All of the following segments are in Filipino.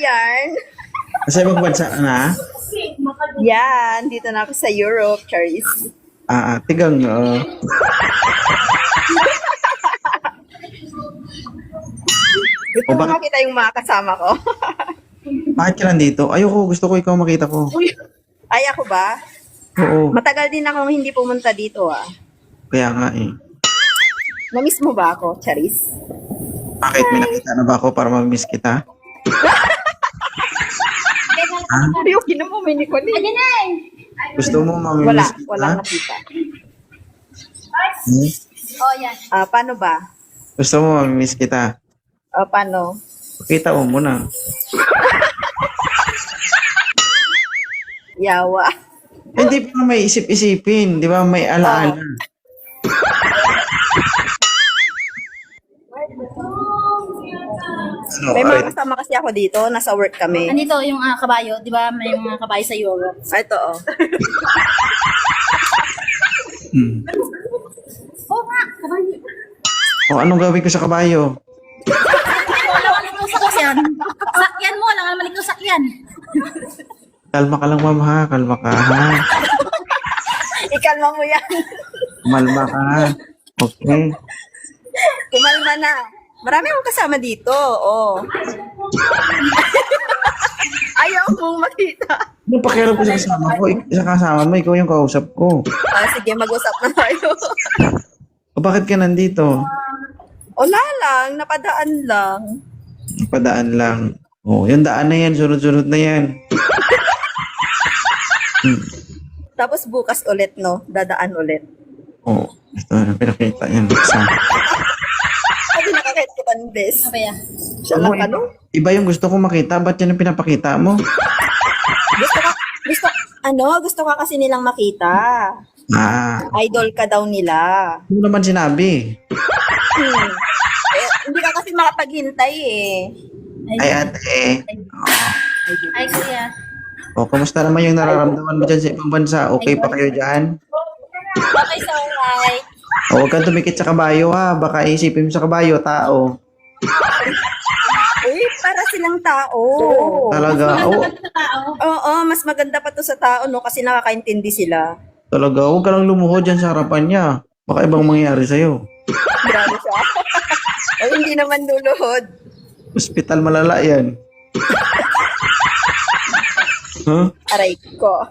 yarn. Sa ibang bansa ka na? Yan, dito na ako sa Europe, Charis. Tigang, Gusto mo makita yung mga kasama ko? bakit ka nandito? Ayoko, gusto ko ikaw makita ko. Ay, ako ba? Oo, Matagal din akong hindi pumunta dito, ah. kaya nga eh. Namiss mo ba ako, Charis? Bakit? May nakita na ba ako para ma-miss kita? Ayaw, ginamumini ko din. Gusto mo Wala, ma-miss kita? walang nakita. Hmm? Paano ba? Gusto mo ma-miss kita? Paano? Pakita mo muna. Yawa. Hindi pa may isip-isipin, di ba? May alaala. Ano, May aray, mga kasama kasi ako dito, nasa work kami. Andito yung kabayo, di ba? May mga kabayo sa Europe. Ito, oh. hmm. Oo nga, kabayo. O, anong gawin ko sa kabayo? Wala ka malikot sa sakyan. Sakyan mo, wala ka malikot sa sakyan. Kalma ka lang, ma'am, ha? Kalma ka, ha? Ikalma mo yan. Kumalma ka. Okay. Kumalma na. Marami akong kasama dito, oh. Ayaw mong makita. Anong pakialam ko sa kasama ko? Sa kasama mo, ikaw yung kausap ko. Sige, mag-usap na tayo. O, bakit ka nandito? Wala lang, napadaan lang. Padaan lang. O, yung daan na yan, sunod-sunod na yan. Tapos bukas ulit, no? Dadaan ulit. O, ito na, pinakita yan. Sabi nakakait ko pa ng bes. Ano ya? Siya lang, ano? Iba yung gusto ko makita, ba't yan ang pinapakita mo? Gusto ka kasi nilang makita. Idol ka daw nila. Ano naman sinabi? Hindi ka kasi makapaghintay eh. Ay, ate. Ay, kuya. O, kamusta naman yung nararamdaman mo dyan sa ibang bansa? Okay pa kayo dyan? Okay, so alright. O, huwag kang tumikit sa kabayo, ha? Baka isipin mo sa kabayo, tao. Uy, para silang tao. Talaga, Oo, mas maganda pa to sa tao, no? Kasi nakakaintindi sila. talaga, huwag ka lang lumuhod dyan sa harapan niya. Baka ibang mangyayari sa'yo. Grabe siya. O, hindi naman luluhod. Hospital malala yan. Huh? Aray ko.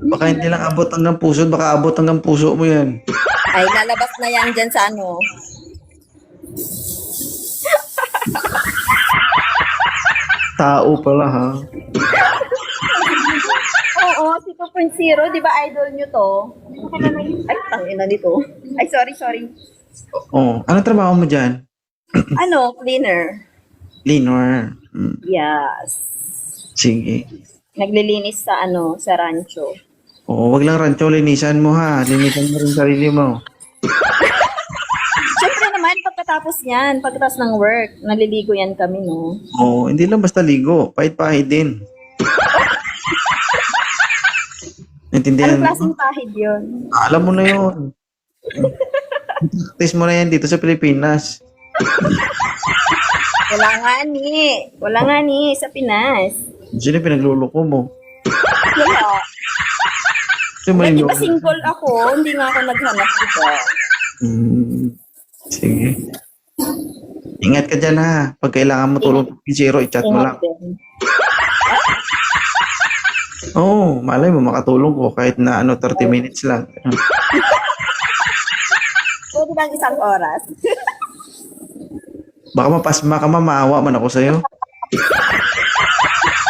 Baka hindi lang abot hanggang puso, baka abot hanggang puso mo yan. Ay, lalabas na yan dyan sa ano. Tao pala, ha? Oo, si 2.0, di ba idol nyo to? Ay, tangina nito. Ay, sorry. Oo. Anong trabaho mo dyan? Ano, cleaner. Cleaner. Yes. Sige. Naglilinis sa ano, sa rancho. Oo, wag lang rancho, linisan mo, ha? Linisan mo rin sarili mo. Siyempre naman, pagkatapos ng work, naliligo yan kami, no? Oo, hindi lang basta ligo. Pahit-pahit din. Naintindihan Anong mo? klaseng pahid yun? Alam mo na yun. Test mo na yan dito sa Pilipinas. Wala nga ni, sa Pinas. Sino pinagluloko mo? Wala. Sino Di maliloko? ba single ako? Hindi nga ako naghanap dito. Sige. Ingat ka dyan, ha. Pag kailangan mo tulong kay Zero, i-chat mo lang. Ingat din. Oo, malay mo makatulong ko kahit na 30 minutes lang. Pwede bang isang oras? Baka mapasma ka, maawa man ako sa'yo.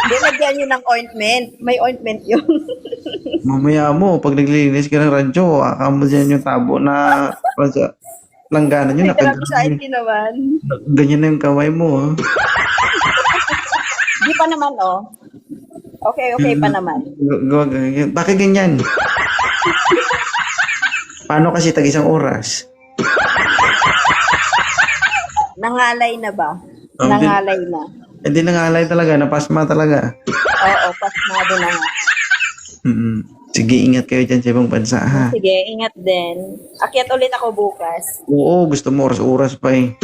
Lagyan nyo ng ointment. May ointment yun. Mamaya mo, pag naglilinis ka ng radyo, akamo dyan yung tabo na langganan nyo. Grabe siya, hindi naman. Ganyan na yung kamay mo, ha. Di pa naman, oh. Okay pa naman. Bakit ganyan? Paano kasi tag isang oras? Nangalay na ba? Oh, Nangalay na. Hindi nangalay talaga, napasma talaga. Oo, pasmado na nga. Sige, ingat kayo dyan sa ibang bansa, ha? Sige, ingat din. Akyat ulit ako bukas. Oo, gusto mo oras-oras pa eh.